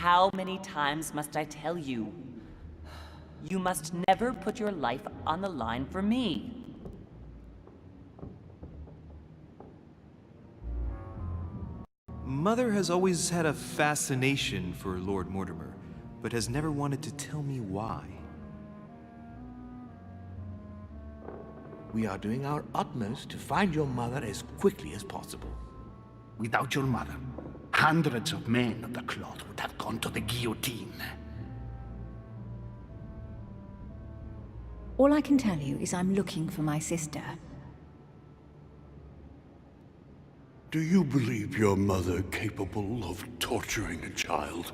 How many times must I tell you? You must never put your life on the line for me. Mother has always had a fascination for Lord Mortimer, but has never wanted to tell me why. We are doing our utmost to find your mother as quickly as possible. Without your mother, hundreds of men of the cloth would have gone to the guillotine. All I can tell you is I'm looking for my sister. Do you believe your mother capable of torturing a child?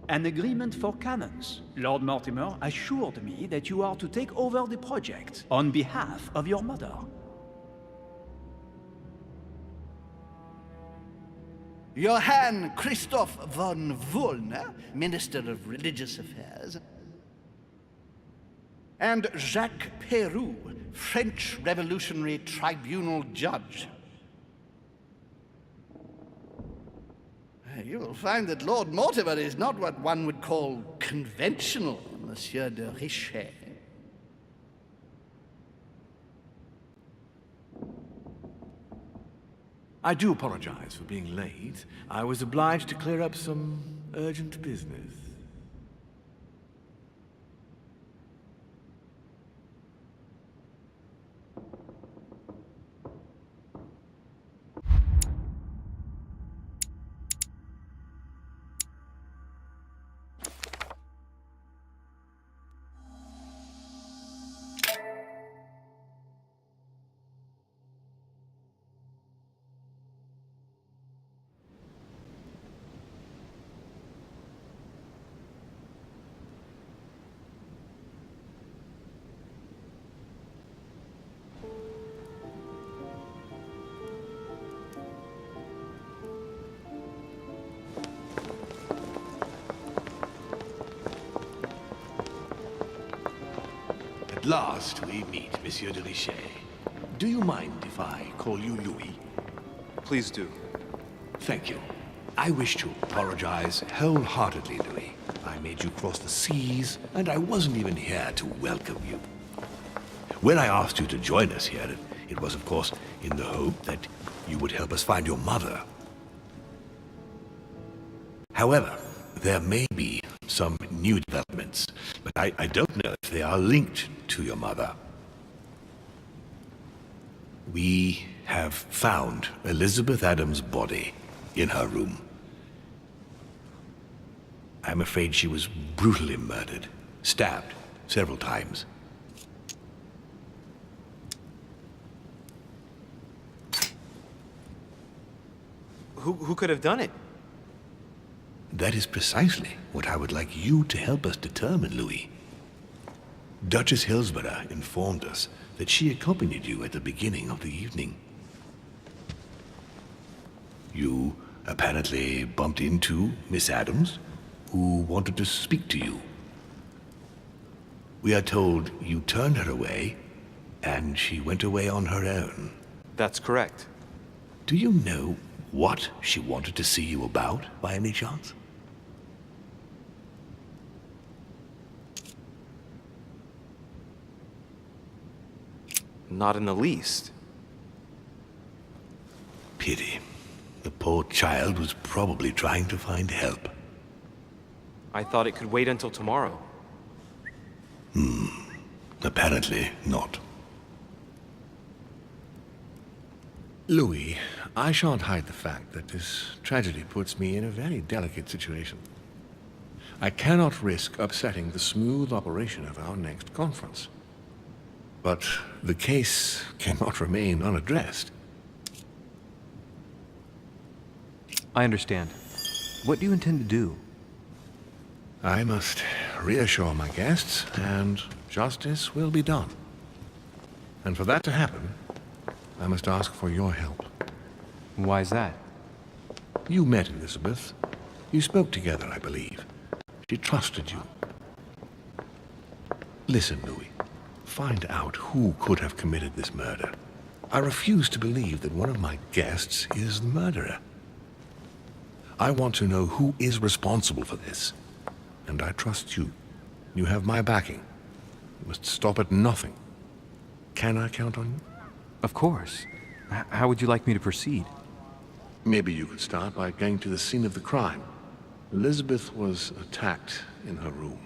An agreement for cannons. Lord Mortimer assured me that you are to take over the project on behalf of your mother. Johann Christoph von Wollner, Minister of Religious Affairs, and Jacques Peroux, French Revolutionary Tribunal Judge. You will find that Lord Mortimer is not what one would call conventional, Monsieur de Richet. I do apologize for being late. I was obliged to clear up some urgent business. At last we meet, Monsieur de Richet. Do you mind if I call you Louis? Please do. Thank you. I wish to apologize wholeheartedly, Louis. I made you cross the seas, and I wasn't even here to welcome you. When I asked you to join us here, it was, of course, in the hope that you would help us find your mother. However, there may be some new developments, but I don't know if they are linked to your mother. We have found Elizabeth Adams' body in her room. I'm afraid she was brutally murdered, stabbed several times. Who could have done it? That is precisely what I would like you to help us determine, Louis. Duchess Hillsborough informed us that she accompanied you at the beginning of the evening. You apparently bumped into Miss Adams, who wanted to speak to you. We are told you turned her away, and she went away on her own. That's correct. Do you know what she wanted to see you about, by any chance? Not in the least. Pity. The poor child was probably trying to find help. I thought it could wait until tomorrow. Apparently not. Louis, I shan't hide the fact that this tragedy puts me in a very delicate situation. I cannot risk upsetting the smooth operation of our next conference. But the case cannot remain unaddressed. I understand. What do you intend to do? I must reassure my guests, and justice will be done. And for that to happen, I must ask for your help. Why is that? You met Elizabeth. You spoke together, I believe. She trusted you. Listen, Louis. Find out who could have committed this murder. I refuse to believe that one of my guests is the murderer. I want to know who is responsible for this. And I trust you. You have my backing. You must stop at nothing. Can I count on you? Of course. How would you like me to proceed? Maybe you could start by going to the scene of the crime. Elizabeth was attacked in her room.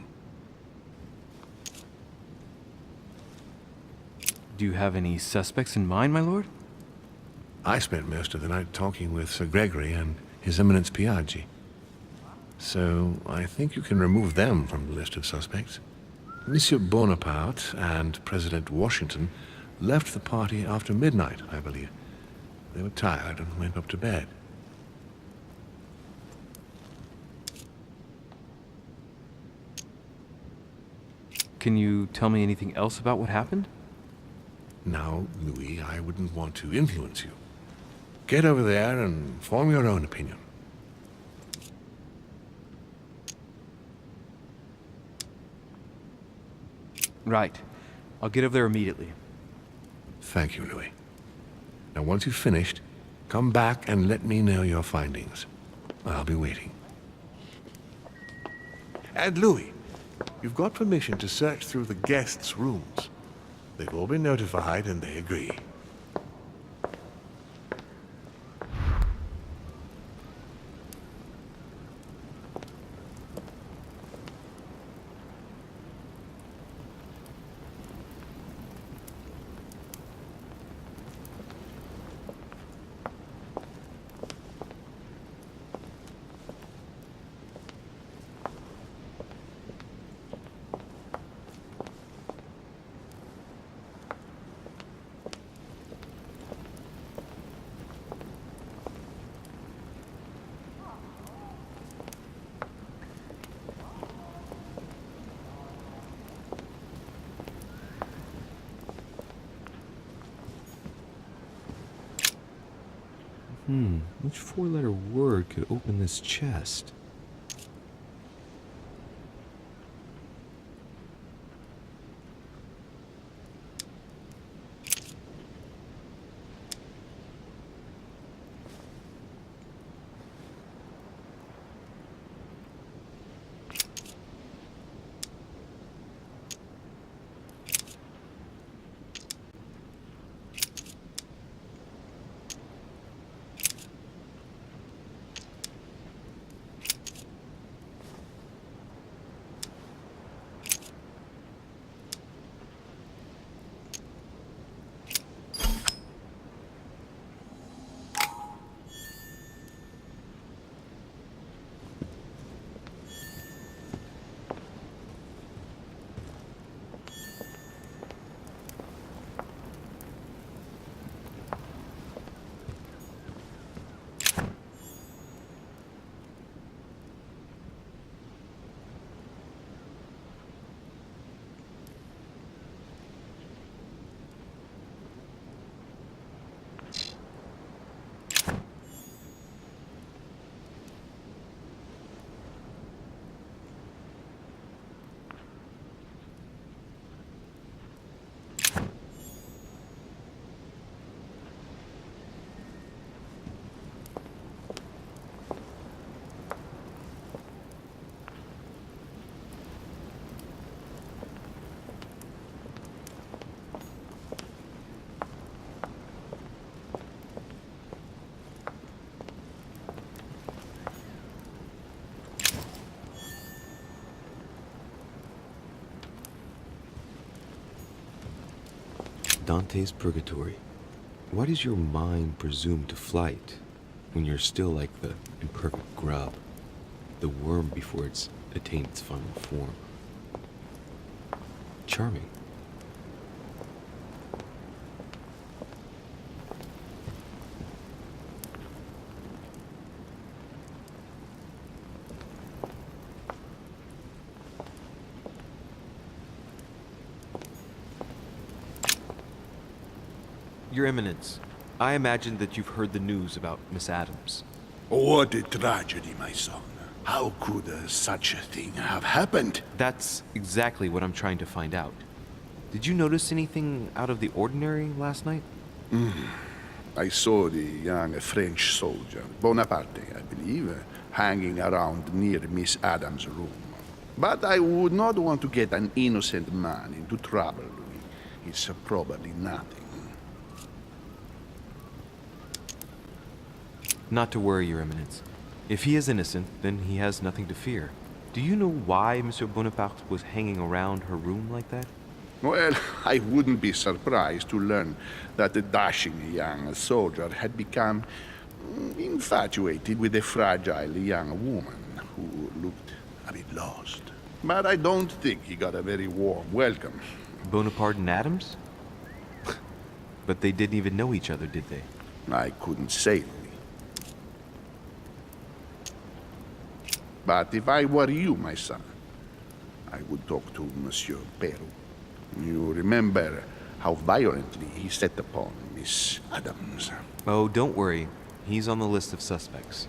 Do you have any suspects in mind, my lord? I spent most of the night talking with Sir Gregory and His Eminence Piaggi. So I think you can remove them from the list of suspects. Monsieur Bonaparte and President Washington left the party after midnight, I believe. They were tired and went up to bed. Can you tell me anything else about what happened? Now, Louis, I wouldn't want to influence you. Get over there and form your own opinion. Right. I'll get over there immediately. Thank you, Louis. Now, once you've finished, come back and let me know your findings. I'll be waiting. And Louis, you've got permission to search through the guests' rooms. They've all been notified and they agree. Which four-letter word could open this chest? Dante's Purgatory. Why does your mind presume to flight when you're still like the imperfect grub, the worm before it's attained its final form? Charming. Your Eminence, I imagine that you've heard the news about Miss Adams. What a tragedy, my son. How could such a thing have happened? That's exactly what I'm trying to find out. Did you notice anything out of the ordinary last night? I saw the young French soldier, Bonaparte, I believe, hanging around near Miss Adams' room. But I would not want to get an innocent man into trouble, Louis. It's probably nothing. Not to worry, Your Eminence. If he is innocent, then he has nothing to fear. Do you know why Monsieur Bonaparte was hanging around her room like that? Well, I wouldn't be surprised to learn that the dashing young soldier had become infatuated with a fragile young woman who looked a bit lost. But I don't think he got a very warm welcome. Bonaparte and Adams? But they didn't even know each other, did they? I couldn't say, Louis. But if I were you, my son, I would talk to Monsieur Peru. You remember how violently he set upon Miss Adams. Oh, don't worry. He's on the list of suspects.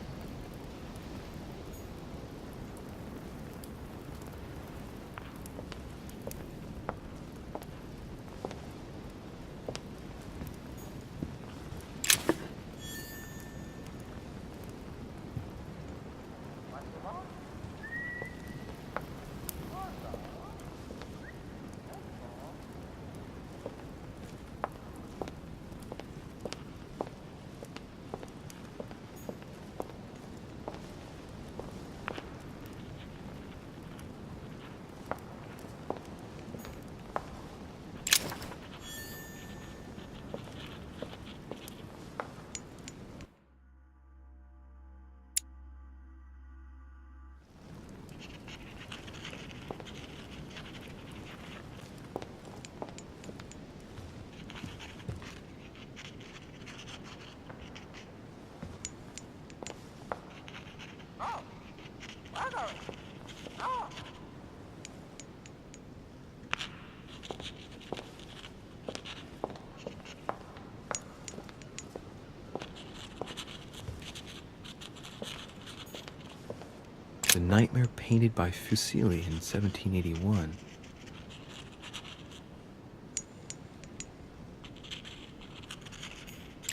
The nightmare painted by Fuseli in 1781.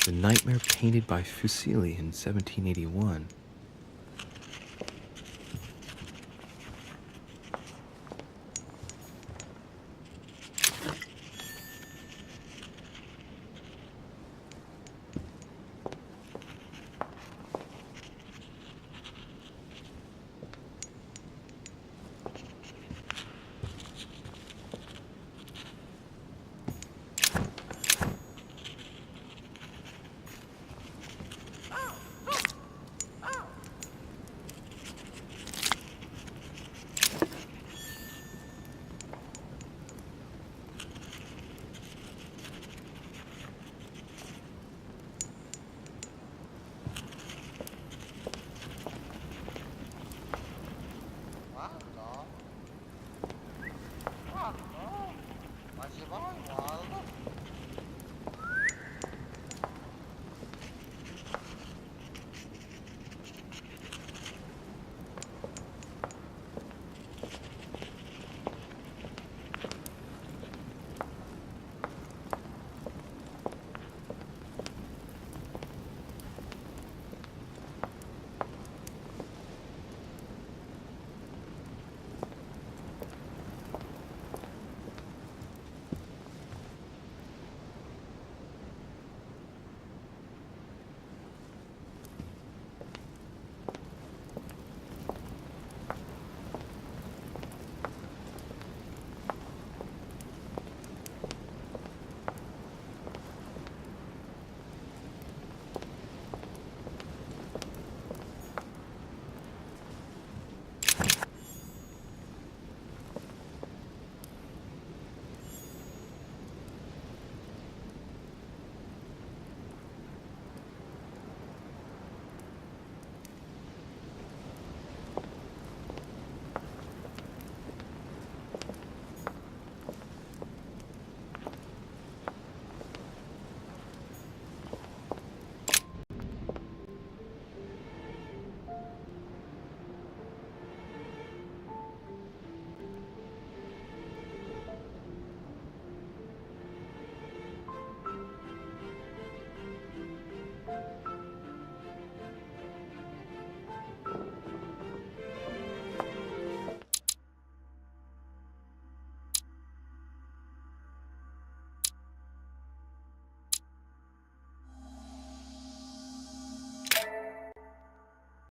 The nightmare painted by Fuseli in 1781.